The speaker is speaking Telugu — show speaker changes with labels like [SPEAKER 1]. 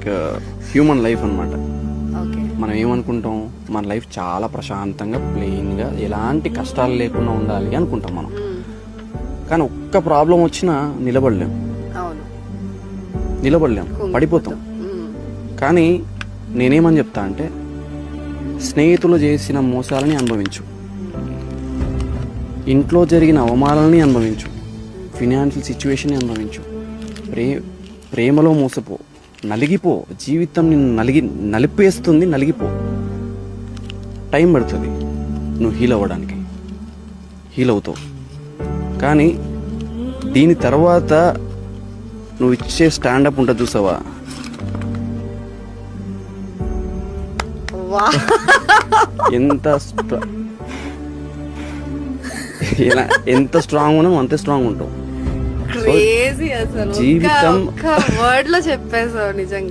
[SPEAKER 1] లైక్ హ్యూమన్ లైఫ్ అన్నమాట.
[SPEAKER 2] ఓకే.
[SPEAKER 1] మనం ఏమనుకుంటాం, మన లైఫ్ చాలా ప్రశాంతంగా ప్లెయిన్గా ఎలాంటి కష్టాలు లేకుండా ఉండాలి అనుకుంటాం మనం. కానీ ఒక్క ప్రాబ్లం వచ్చినా నిలబడలేం,
[SPEAKER 2] అవును,
[SPEAKER 1] పడిపోతాం. కానీ నేనేమని చెప్తా అంటే, స్నేహితులు చేసిన మోసాలని అనుభవించు, ఇంట్లో జరిగిన అవమానాలని అనుభవించు, ఫినాన్షియల్ సిచ్యువేషన్ అనుభవించు, ప్రేమలో మోసపో, నలిగిపో, జీవితం నిన్ను నలిపేస్తుంది, నలిగిపో. టైం పడుతుంది నువ్వు హీల్ అవ్వడానికి, హీల్ అవుతావు. కానీ దీని తర్వాత నువ్వు ఇచ్చే స్టాండప్ ఉంటుంది చూసావా, ఎంత స్ట్రాంగ్ ఉన్నావు అంతే స్ట్రాంగ్ ఉంటావు.
[SPEAKER 2] క్రేజీ అసలు,
[SPEAKER 1] జీవితం
[SPEAKER 2] వర్డ్ లో చెప్పేసావు నిజంగా.